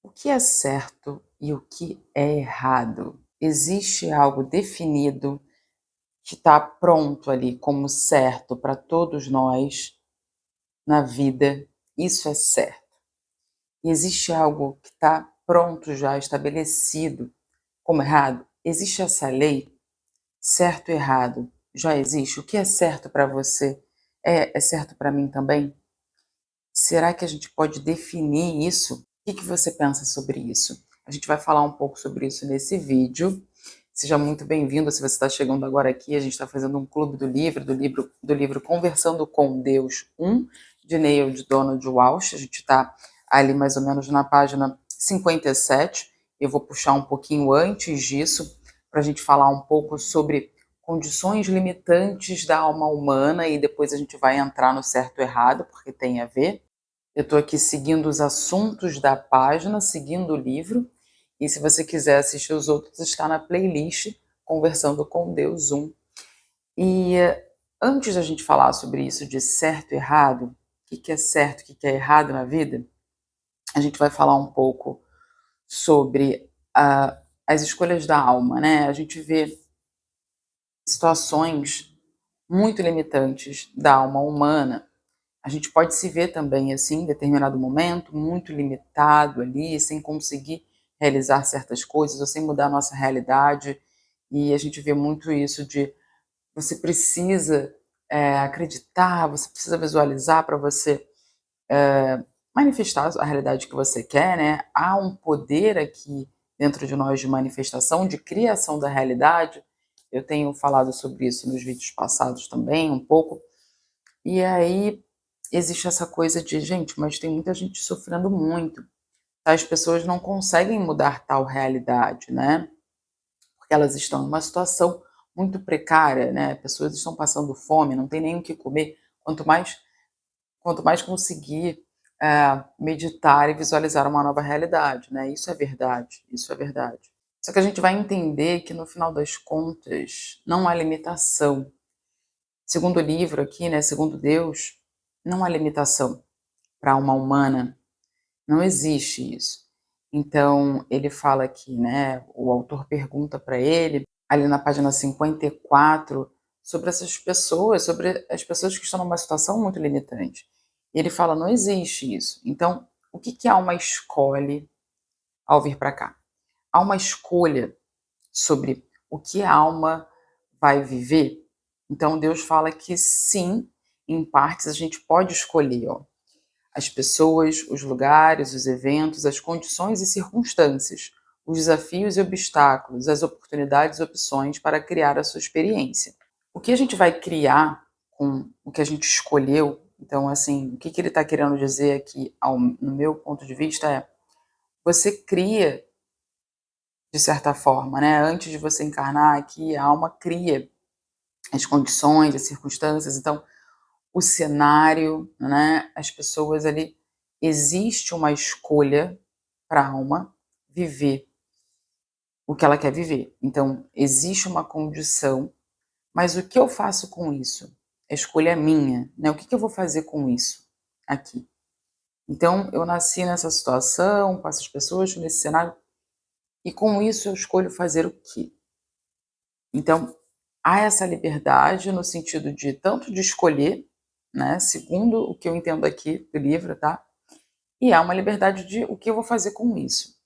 O que é certo e o que é errado? Existe algo definido que está pronto ali como certo para todos nós na vida, isso é certo. E existe algo que está pronto já, estabelecido como errado? Existe essa lei, certo e errado, já existe? O que é certo para você é certo para mim também? Será que a gente pode definir isso? O que você pensa sobre isso? A gente vai falar um pouco sobre isso nesse vídeo. Seja muito bem-vindo se você está chegando agora aqui. A gente está fazendo um clube do livro Conversando com Deus 1, de Neil de Donald Walsh. A gente está ali mais ou menos na página 57. Eu vou puxar um pouquinho antes disso para a gente falar um pouco sobre condições limitantes da alma humana e depois a gente vai entrar no certo e errado, porque tem a ver. Eu estou aqui seguindo os assuntos da página, seguindo o livro, e se você quiser assistir os outros, está na playlist Conversando com Deus 1. E antes da gente falar sobre isso de certo e errado, o que é certo, o que é errado na vida, a gente vai falar um pouco sobre as escolhas da alma, né? A gente vê situações muito limitantes da alma humana. A gente pode se ver também assim, em determinado momento, muito limitado ali, sem conseguir realizar certas coisas, ou sem mudar a nossa realidade. E a gente vê muito isso de você precisa acreditar, você precisa visualizar para você manifestar a realidade que você quer, né? Há um poder aqui dentro de nós de manifestação, de criação da realidade. Eu tenho falado sobre isso nos vídeos passados também, um pouco. E aí existe essa coisa de, gente, mas tem muita gente sofrendo muito. As pessoas não conseguem mudar tal realidade, né? Porque elas estão em uma situação muito precária, né? Pessoas estão passando fome, não tem nem o que comer. Quanto mais conseguir meditar e visualizar uma nova realidade, né? Isso é verdade, isso é verdade. Só que a gente vai entender que no final das contas não há limitação. Segundo o livro aqui, né? Segundo Deus, não há limitação para a alma humana, não existe isso. Então, ele fala aqui, né, o autor pergunta para ele, ali na página 54, sobre essas pessoas, sobre as pessoas que estão numa situação muito limitante. E ele fala, não existe isso. Então, o que a alma escolhe ao vir para cá? Há uma escolha sobre o que a alma vai viver? Então, Deus fala que sim, em partes a gente pode escolher, ó, as pessoas, os lugares, os eventos, as condições e circunstâncias, os desafios e obstáculos, as oportunidades e opções para criar a sua experiência. O que a gente vai criar com o que a gente escolheu? Então, assim, o que ele está querendo dizer aqui, no meu ponto de vista, é você cria, de certa forma, né? Antes de você encarnar aqui, a alma cria as condições, as circunstâncias. Então, o cenário, né? As pessoas ali, existe uma escolha para a alma viver o que ela quer viver. Então, existe uma condição, mas o que eu faço com isso? A escolha é minha, né? O que eu vou fazer com isso aqui? Então, eu nasci nessa situação, com essas pessoas, nesse cenário, e com isso eu escolho fazer o quê? Então, há essa liberdade no sentido de tanto de escolher, né, segundo o que eu entendo aqui do livro, tá? E há uma liberdade de o que eu vou fazer com isso.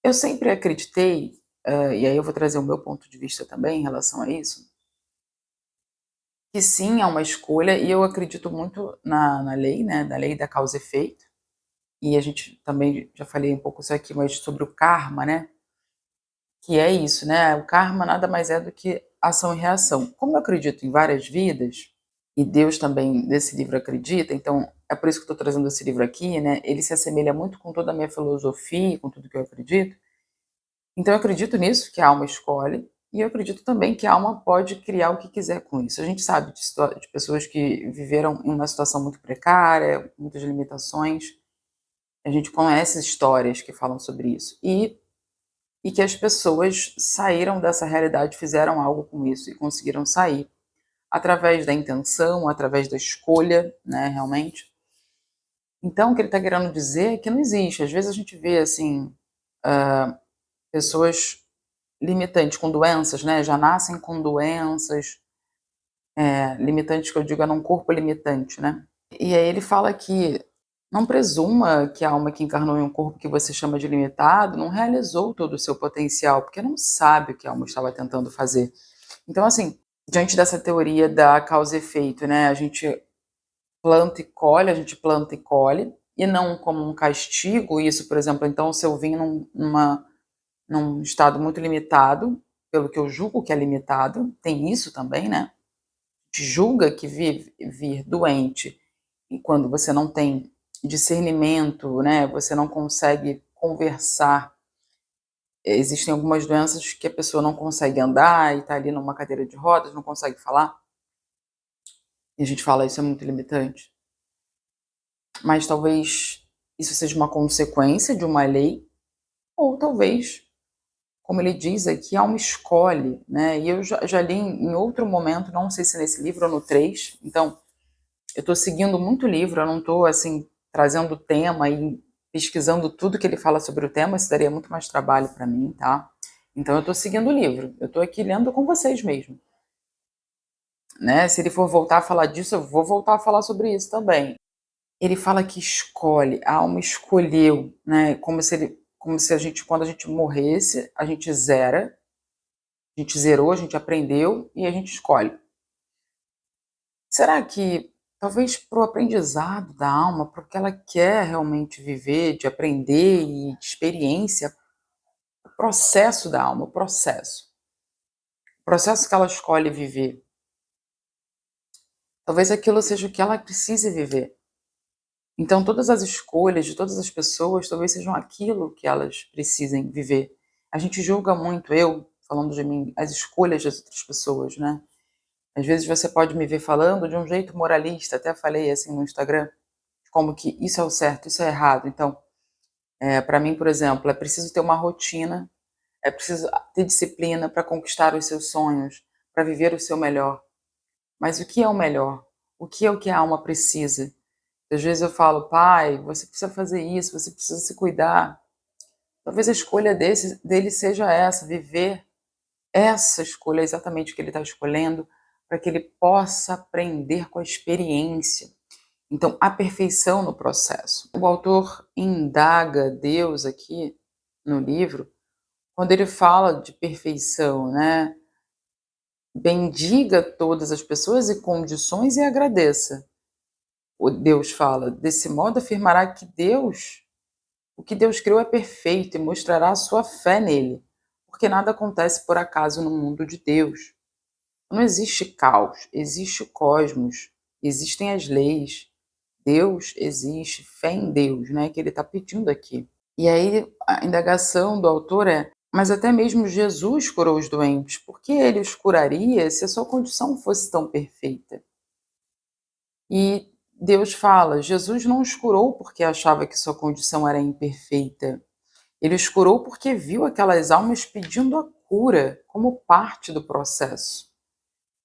Eu sempre acreditei, e aí eu vou trazer o meu ponto de vista também em relação a isso, que sim, há uma escolha, e eu acredito muito na lei, né, da lei da causa e efeito, e a gente também, já falei um pouco isso aqui, mas sobre o karma, né, que é isso, né, o karma nada mais é do que ação e reação. Como eu acredito em várias vidas, e Deus também nesse livro acredita, então é por isso que eu estou trazendo esse livro aqui, né, ele se assemelha muito com toda a minha filosofia, com tudo que eu acredito. Então eu acredito nisso, que a alma escolhe, e eu acredito também que a alma pode criar o que quiser com isso. A gente sabe de pessoas que viveram em uma situação muito precária, muitas limitações, a gente conhece histórias que falam sobre isso, e que as pessoas saíram dessa realidade, fizeram algo com isso e conseguiram sair, através da intenção, através da escolha, né, realmente. Então, o que ele está querendo dizer é que não existe. Às vezes a gente vê, assim, pessoas limitantes com doenças, né, já nascem com doenças, limitantes que eu digo é num corpo limitante, né. E aí ele fala que não presuma que a alma que encarnou em um corpo que você chama de limitado não realizou todo o seu potencial, porque não sabe o que a alma estava tentando fazer. Então, assim, diante dessa teoria da causa e efeito, né, a gente planta e colhe, a gente planta e colhe, e não como um castigo, isso, por exemplo, então se eu vim num estado muito limitado, pelo que eu julgo que é limitado, tem isso também, né, te julga que vir doente, e quando você não tem discernimento, né, você não consegue conversar, existem algumas doenças que a pessoa não consegue andar e está ali numa cadeira de rodas, não consegue falar, e a gente fala isso é muito limitante. Mas talvez isso seja uma consequência de uma lei, ou talvez, como ele diz aqui, a alma escolhe, né? E eu já li em outro momento, não sei se nesse livro ou no 3, então eu estou seguindo muito o livro, eu não estou assim trazendo o tema e pesquisando tudo que ele fala sobre o tema, isso daria muito mais trabalho para mim, tá? Então eu estou seguindo o livro, eu estou aqui lendo com vocês mesmo, né? Se ele for voltar a falar disso, eu vou voltar a falar sobre isso também. Ele fala que escolhe, a alma escolheu, né, como se a gente, quando a gente morresse, a gente zera, a gente zerou, a gente aprendeu e a gente escolhe. Será que talvez para o aprendizado da alma, porque ela quer realmente viver, de aprender e de experiência, o processo da alma, o processo que ela escolhe viver, talvez aquilo seja o que ela precise viver. Então, todas as escolhas de todas as pessoas talvez sejam aquilo que elas precisem viver. A gente julga muito, eu, falando de mim, as escolhas das outras pessoas, né? Às vezes você pode me ver falando de um jeito moralista, até falei assim no Instagram, como que isso é o certo, isso é errado. Então, para mim, por exemplo, é preciso ter uma rotina, é preciso ter disciplina para conquistar os seus sonhos, para viver o seu melhor. Mas o que é o melhor? O que é o que a alma precisa? Às vezes eu falo: "Pai, você precisa fazer isso, você precisa se cuidar". Talvez a escolha dele seja essa, viver essa escolha, exatamente o que ele está escolhendo, para que ele possa aprender com a experiência. Então, a perfeição no processo. O autor indaga Deus aqui no livro, quando ele fala de perfeição, né? Bendiga todas as pessoas e condições e agradeça. O Deus fala, desse modo afirmará que o que Deus criou é perfeito e mostrará a sua fé nele, porque nada acontece por acaso no mundo de Deus. Não existe caos, existe o cosmos, existem as leis, Deus existe, fé em Deus, né, que ele está pedindo aqui. E aí a indagação do autor é, mas até mesmo Jesus curou os doentes, por que ele os curaria se a sua condição fosse tão perfeita? E Deus fala, Jesus não os curou porque achava que sua condição era imperfeita. Ele os curou porque viu aquelas almas pedindo a cura como parte do processo.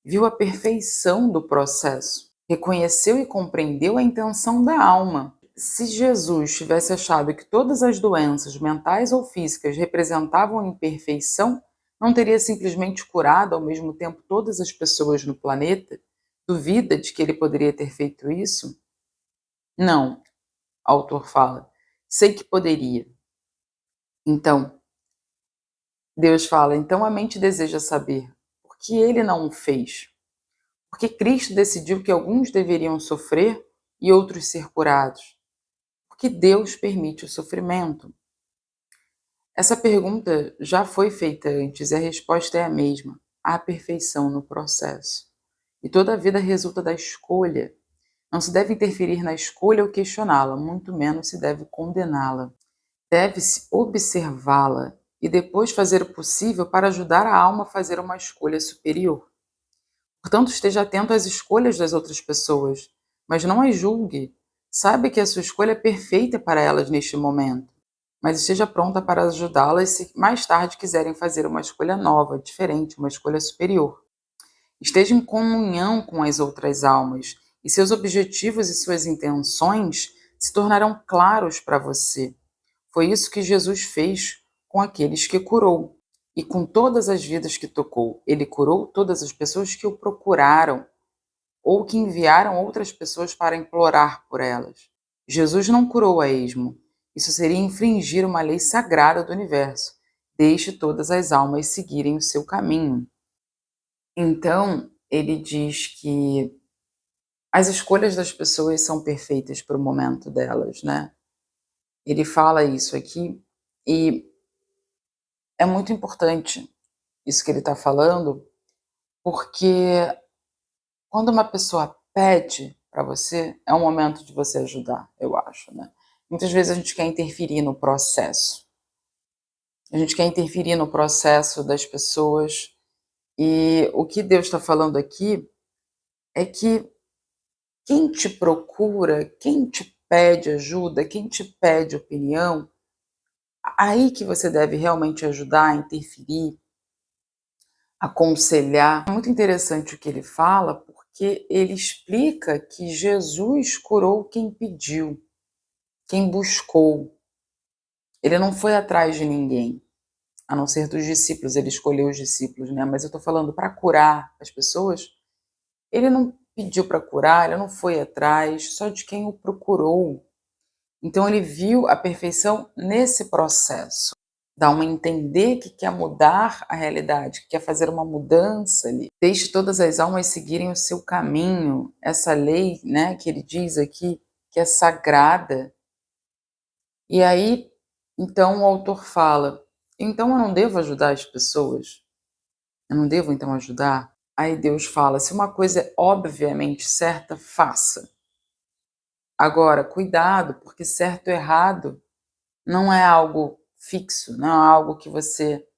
Viu a perfeição do processo. Reconheceu e compreendeu a intenção da alma. Se Jesus tivesse achado que todas as doenças mentais ou físicas representavam imperfeição, não teria simplesmente curado ao mesmo tempo todas as pessoas no planeta? Duvida de que ele poderia ter feito isso? Não, o autor fala. Sei que poderia. Então, Deus fala, então a mente deseja saber por que ele não o fez. Porque Cristo decidiu que alguns deveriam sofrer e outros ser curados. Porque Deus permite o sofrimento. Essa pergunta já foi feita antes e a resposta é a mesma. Há perfeição no processo. E toda a vida resulta da escolha. Não se deve interferir na escolha ou questioná-la, muito menos se deve condená-la. Deve-se observá-la e depois fazer o possível para ajudar a alma a fazer uma escolha superior. Portanto, esteja atento às escolhas das outras pessoas, mas não as julgue. Saiba que a sua escolha é perfeita para elas neste momento, mas esteja pronta para ajudá-las se mais tarde quiserem fazer uma escolha nova, diferente, uma escolha superior. Esteja em comunhão com as outras almas, e seus objetivos e suas intenções se tornarão claros para você. Foi isso que Jesus fez com aqueles que curou. E com todas as vidas que tocou, ele curou todas as pessoas que o procuraram ou que enviaram outras pessoas para implorar por elas. Jesus não curou a esmo. Isso seria infringir uma lei sagrada do universo. Deixe todas as almas seguirem o seu caminho. Então, ele diz que as escolhas das pessoas são perfeitas para o momento delas, né? Ele fala isso aqui e é muito importante isso que ele está falando, porque quando uma pessoa pede para você, é um momento de você ajudar, eu acho, né? Muitas vezes a gente quer interferir no processo. A gente quer interferir no processo das pessoas e o que Deus está falando aqui é que quem te procura, quem te pede ajuda, quem te pede opinião, aí que você deve realmente ajudar, interferir, aconselhar. É muito interessante o que ele fala, porque ele explica que Jesus curou quem pediu, quem buscou. Ele não foi atrás de ninguém, a não ser dos discípulos, ele escolheu os discípulos, né? Mas eu estou falando para curar as pessoas, ele não pediu para curar, ele não foi atrás, só de quem o procurou. Então ele viu a perfeição nesse processo. Dá um entender que quer mudar a realidade, que quer fazer uma mudança ali. Deixe todas as almas seguirem o seu caminho. Essa lei, né, que ele diz aqui, que é sagrada. E aí, então o autor fala, então eu não devo ajudar as pessoas? Eu não devo então ajudar? Aí Deus fala, se uma coisa é obviamente certa, faça. Agora, cuidado, porque certo ou errado não é algo fixo, não é algo que você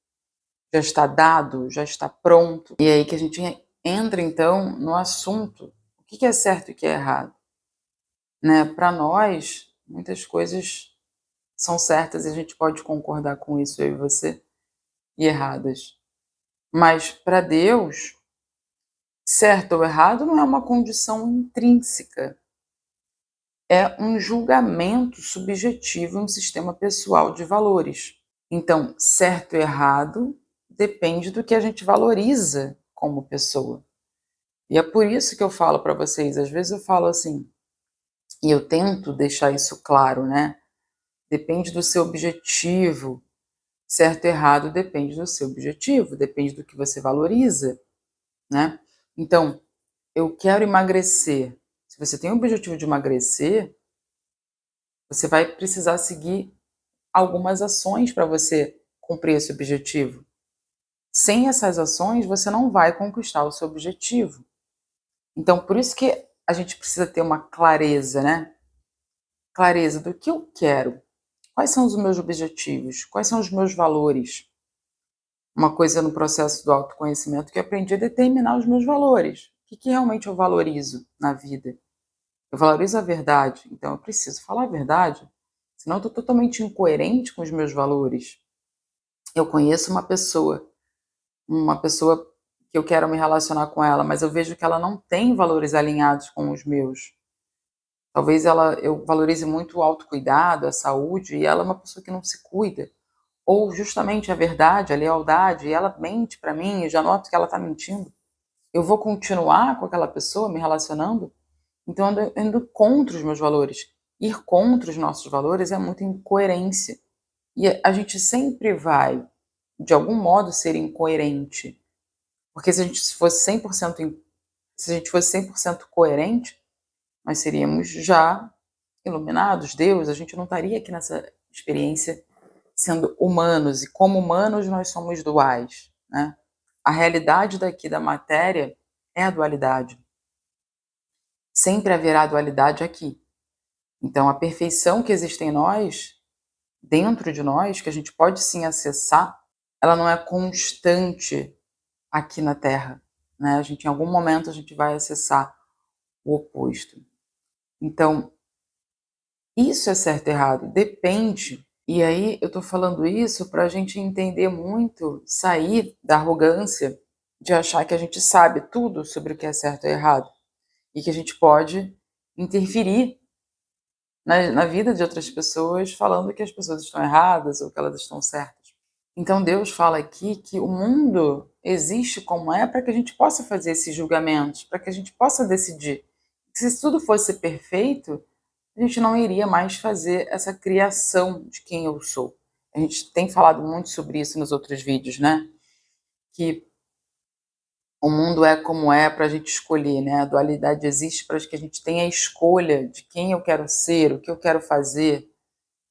já está dado, já está pronto. E é aí que a gente entra, então, no assunto. O que é certo e o que é errado? Né? Para nós, muitas coisas são certas e a gente pode concordar com isso, eu e você, e erradas. Mas para Deus, certo ou errado não é uma condição intrínseca. É um julgamento subjetivo em um sistema pessoal de valores. Então, certo e errado depende do que a gente valoriza como pessoa. E é por isso que eu falo para vocês, às vezes eu falo assim, e eu tento deixar isso claro, né? Depende do seu objetivo. Certo e errado depende do seu objetivo, depende do que você valoriza, né? Então, eu quero emagrecer. Se você tem o objetivo de emagrecer, você vai precisar seguir algumas ações para você cumprir esse objetivo. Sem essas ações, você não vai conquistar o seu objetivo. Então, por isso que a gente precisa ter uma clareza, né? Clareza do que eu quero. Quais são os meus objetivos? Quais são os meus valores? Uma coisa no processo do autoconhecimento que eu aprendi a determinar os meus valores. O que realmente eu valorizo na vida? Eu valorizo a verdade, então eu preciso falar a verdade, senão eu estou totalmente incoerente com os meus valores. Eu conheço uma pessoa que eu quero me relacionar com ela, mas eu vejo que ela não tem valores alinhados com os meus. Talvez eu valorize muito o autocuidado, a saúde, e ela é uma pessoa que não se cuida. Ou justamente a verdade, a lealdade, e ela mente para mim, e já noto que ela está mentindo. Eu vou continuar com aquela pessoa me relacionando? Então eu ando contra os meus valores. Ir contra os nossos valores é muita incoerência. E a gente sempre vai, de algum modo, ser incoerente. Porque se a gente fosse 100%, se a gente fosse 100% coerente, nós seríamos já iluminados, Deus, a gente não estaria aqui nessa experiência sendo humanos, e como humanos nós somos duais, né? A realidade daqui da matéria é a dualidade. Sempre haverá dualidade aqui. Então a perfeição que existe em nós, dentro de nós, que a gente pode sim acessar, ela não é constante aqui na Terra, né? Em algum momento a gente vai acessar o oposto. Então, isso é certo e errado, depende. E aí eu tô falando isso para a gente entender muito, sair da arrogância de achar que a gente sabe tudo sobre o que é certo e errado e que a gente pode interferir na vida de outras pessoas, falando que as pessoas estão erradas ou que elas estão certas. Então Deus fala aqui que o mundo existe como é para que a gente possa fazer esses julgamentos, para que a gente possa decidir. Se tudo fosse perfeito, a gente não iria mais fazer essa criação de quem eu sou. A gente tem falado muito sobre isso nos outros vídeos, né? Que o mundo é como é para a gente escolher, né? A dualidade existe para que a gente tenha a escolha de quem eu quero ser, o que eu quero fazer,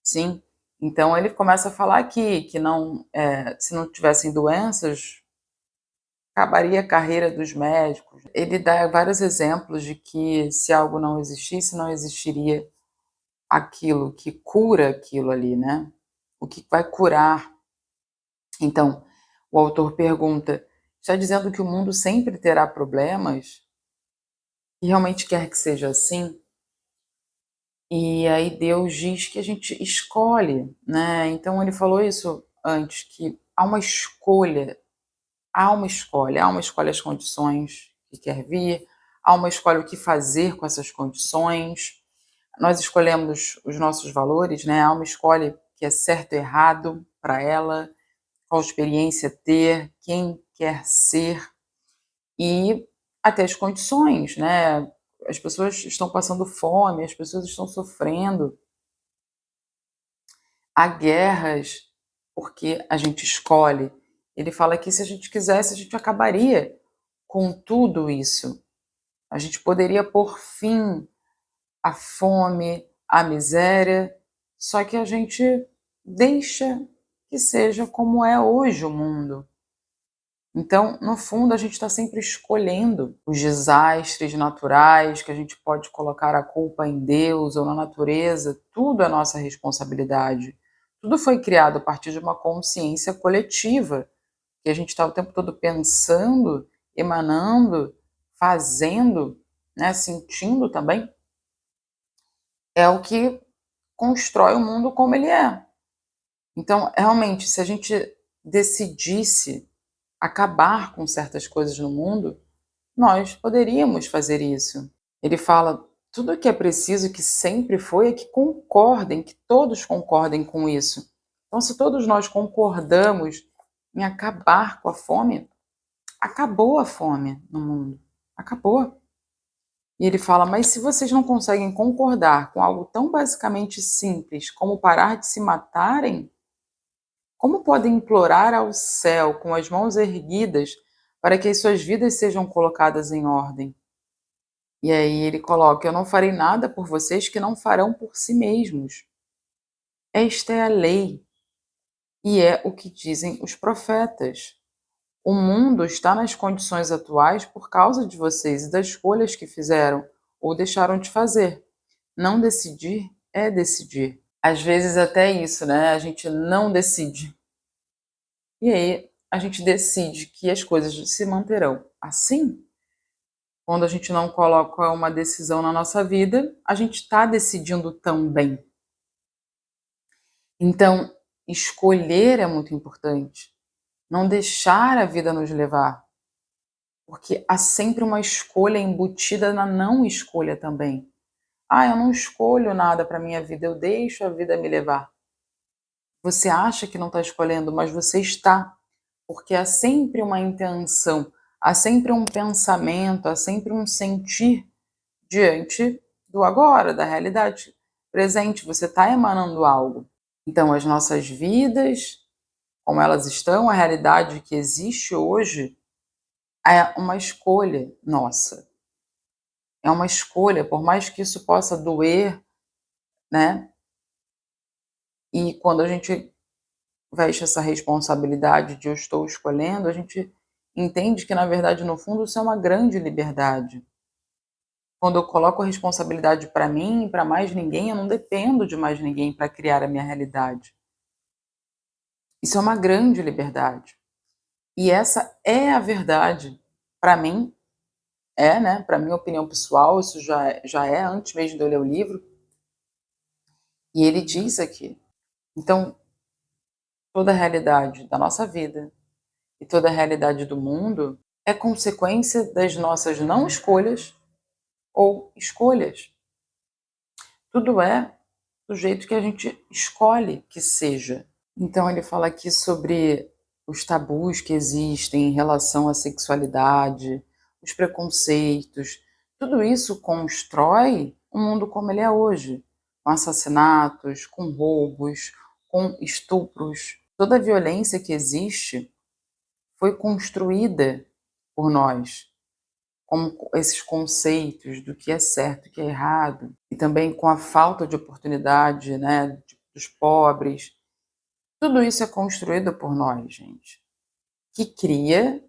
sim? Então ele começa a falar aqui que não, se não tivessem doenças, acabaria a carreira dos médicos. Ele dá vários exemplos de que se algo não existisse, não existiria aquilo que cura aquilo ali, né? O que vai curar. Então, o autor pergunta: está dizendo que o mundo sempre terá problemas? E realmente quer que seja assim? E aí Deus diz que a gente escolhe, né? Então ele falou isso antes, que há uma escolha as condições que quer vir, há uma escolha o que fazer com essas condições. Nós escolhemos os nossos valores, né? Há uma escolha que é certo e errado para ela, qual experiência ter, quem quer ser e até as condições, né? As pessoas estão passando fome, as pessoas estão sofrendo, há guerras porque a gente escolhe. Ele fala que se a gente quisesse, a gente acabaria com tudo isso. A gente poderia pôr fim à fome, à miséria, só que a gente deixa que seja como é hoje o mundo. Então, no fundo, a gente está sempre escolhendo os desastres naturais, que a gente pode colocar a culpa em Deus ou na natureza, tudo é nossa responsabilidade. Tudo foi criado a partir de uma consciência coletiva, que a gente está o tempo todo pensando, emanando, fazendo, né, sentindo também, é o que constrói o mundo como ele é. Então, realmente, se a gente decidisse acabar com certas coisas no mundo, nós poderíamos fazer isso. Ele fala: tudo o que é preciso, que sempre foi, é que concordem, que todos concordem com isso. Então, se todos nós concordamos em acabar com a fome, acabou a fome no mundo. Acabou. E ele fala: mas se vocês não conseguem concordar com algo tão basicamente simples como parar de se matarem, como podem implorar ao céu com as mãos erguidas para que as suas vidas sejam colocadas em ordem? E aí ele coloca: eu não farei nada por vocês que não farão por si mesmos. Esta é a lei e é o que dizem os profetas. O mundo está nas condições atuais por causa de vocês e das escolhas que fizeram ou deixaram de fazer. Não decidir é decidir. Às vezes até isso, né? A gente não decide. E aí a gente decide que as coisas se manterão assim. Quando a gente não coloca uma decisão na nossa vida, a gente está decidindo também. Então, escolher é muito importante. Não deixar a vida nos levar. Porque há sempre uma escolha embutida na não escolha também. Ah, eu não escolho nada para minha vida, eu deixo a vida me levar. Você acha que não está escolhendo, mas você está. Porque há sempre uma intenção, há sempre um pensamento, há sempre um sentir diante do agora, da realidade presente. Você está emanando algo. Então, as nossas vidas, como elas estão, a realidade que existe hoje, é uma escolha nossa. É uma escolha, por mais que isso possa doer, né? E quando a gente veste essa responsabilidade de eu estou escolhendo, a gente entende que, na verdade, no fundo, isso é uma grande liberdade. Quando eu coloco a responsabilidade para mim e para mais ninguém, eu não dependo de mais ninguém para criar a minha realidade. Isso é uma grande liberdade. E essa é a verdade. Para mim, né? Para minha opinião pessoal, isso já é antes mesmo de eu ler o livro. E ele diz aqui. Então, toda a realidade da nossa vida e toda a realidade do mundo é consequência das nossas não escolhas ou escolhas. Tudo é do jeito que a gente escolhe que seja. Então ele fala aqui sobre os tabus que existem em relação à sexualidade, os preconceitos, tudo isso constrói o mundo como ele é hoje, com assassinatos, com roubos, com estupros. Toda a violência que existe foi construída por nós, como esses conceitos do que é certo e que é errado, e também com a falta de oportunidade, né, dos pobres. Tudo isso é construído por nós, gente, que cria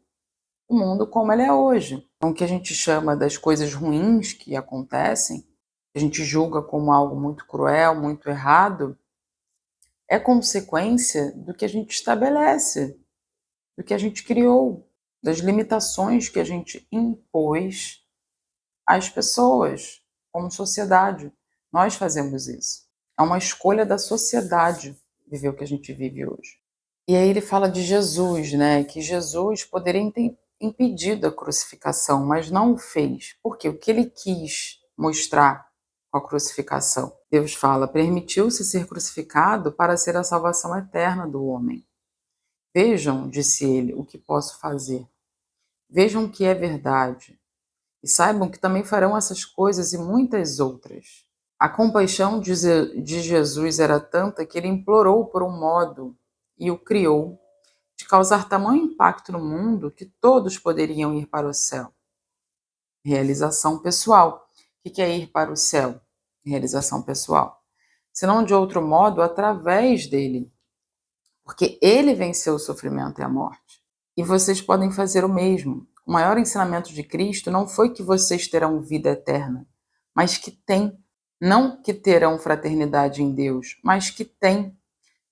o mundo como ele é hoje. Então, o que a gente chama das coisas ruins que acontecem, a gente julga como algo muito cruel, muito errado, é consequência do que a gente estabelece, do que a gente criou, das limitações que a gente impôs às pessoas, como sociedade. Nós fazemos isso. É uma escolha da sociedade viver o que a gente vive hoje. E aí ele fala de Jesus, né? Que Jesus poderia ter impedido a crucificação, mas não o fez. Por quê? O que ele quis mostrar com a crucificação? Deus fala, permitiu-se ser crucificado para ser a salvação eterna do homem. Vejam, disse ele, o que posso fazer. Vejam que é verdade. E saibam que também farão essas coisas e muitas outras. A compaixão de Jesus era tanta que ele implorou por um modo e o criou de causar tamanho impacto no mundo que todos poderiam ir para o céu. Realização pessoal. O que é ir para o céu? Realização pessoal. Senão de outro modo, através dele. Porque ele venceu o sofrimento e a morte. E vocês podem fazer o mesmo. O maior ensinamento de Cristo não foi que vocês terão vida eterna, mas que têm. Não que terão fraternidade em Deus, mas que têm.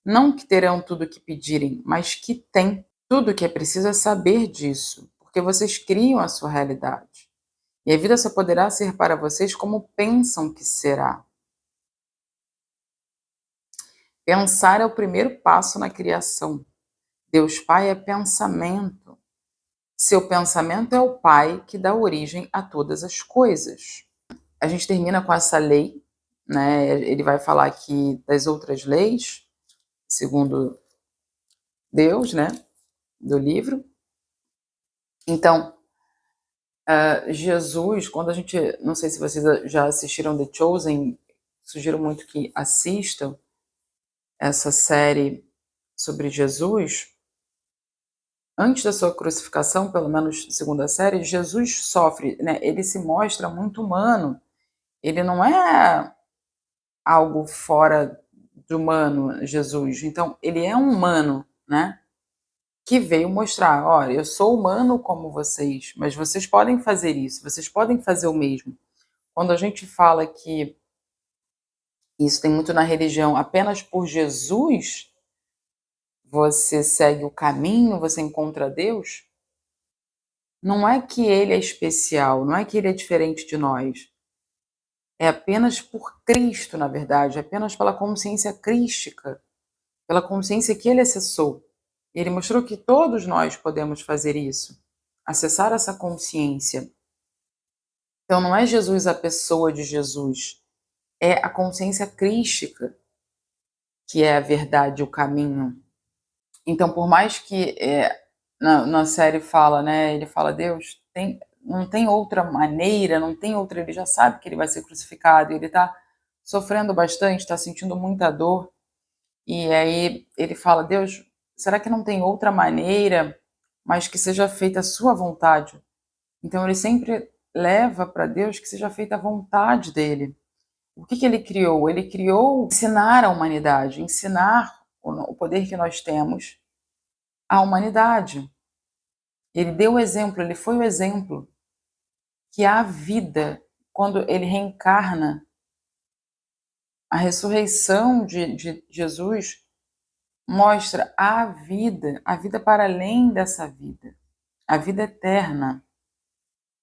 Não que terão tudo o que pedirem, mas que têm. Tudo o que é preciso é saber disso, porque vocês criam a sua realidade. E a vida só poderá ser para vocês como pensam que será. Pensar é o primeiro passo na criação. Deus Pai é pensamento. Seu pensamento é o Pai que dá origem a todas as coisas. A gente termina com essa lei, né? Ele vai falar aqui das outras leis, segundo Deus, né? Do livro. Então, Jesus, quando a gente, não sei se vocês já assistiram The Chosen, sugiro muito que assistam essa série sobre Jesus. Antes da sua crucificação, pelo menos segundo a série, Jesus sofre, né? Ele se mostra muito humano. Ele não é algo fora de humano, Jesus. Então, ele é um humano, né? Que veio mostrar, olha, eu sou humano como vocês, mas vocês podem fazer isso, vocês podem fazer o mesmo. Quando a gente fala que isso tem muito na religião, apenas por Jesus você segue o caminho, você encontra Deus, não é que ele é especial, não é que ele é diferente de nós. É apenas por Cristo, na verdade, é apenas pela consciência crística, pela consciência que ele acessou. Ele mostrou que todos nós podemos fazer isso, acessar essa consciência. Então não é Jesus a pessoa de Jesus, é a consciência crística que é a verdade, o caminho. Então, por mais que na série fala, né, ele fala, Deus, não tem outra maneira, não tem outra, ele já sabe que ele vai ser crucificado, ele está sofrendo bastante, está sentindo muita dor, e aí ele fala, Deus, será que não tem outra maneira, mas que seja feita a sua vontade? Então ele sempre leva para Deus que seja feita a vontade dele. O que ele criou? Ele criou ensinar a humanidade, ensinar o poder que nós temos à humanidade. Ele deu o exemplo, ele foi o exemplo que a vida, quando ele reencarna, a ressurreição de Jesus mostra a vida para além dessa vida, a vida eterna,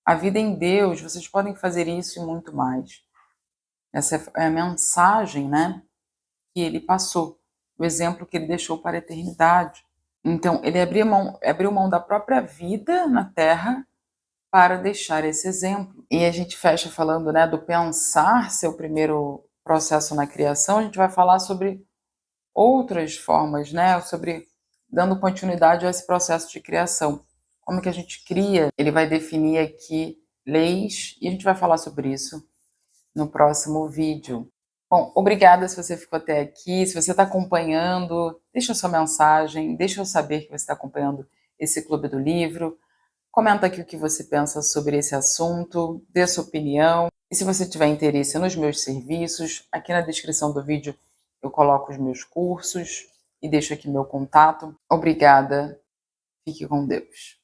a vida em Deus. Vocês podem fazer isso e muito mais. Essa é a mensagem, né, que ele passou, o exemplo que ele deixou para a eternidade. Então, ele abriu mão da própria vida na Terra para deixar esse exemplo. E a gente fecha falando, né, do pensar ser o primeiro processo na criação, a gente vai falar sobre outras formas, né? Sobre dando continuidade a esse processo de criação. Como que a gente cria? Ele vai definir aqui leis e a gente vai falar sobre isso no próximo vídeo. Bom, obrigada se você ficou até aqui. Se você está acompanhando, deixa sua mensagem, deixa eu saber que você está acompanhando esse Clube do Livro. Comenta aqui o que você pensa sobre esse assunto, dê sua opinião. E se você tiver interesse nos meus serviços, aqui na descrição do vídeo eu coloco os meus cursos e deixo aqui meu contato. Obrigada, fique com Deus.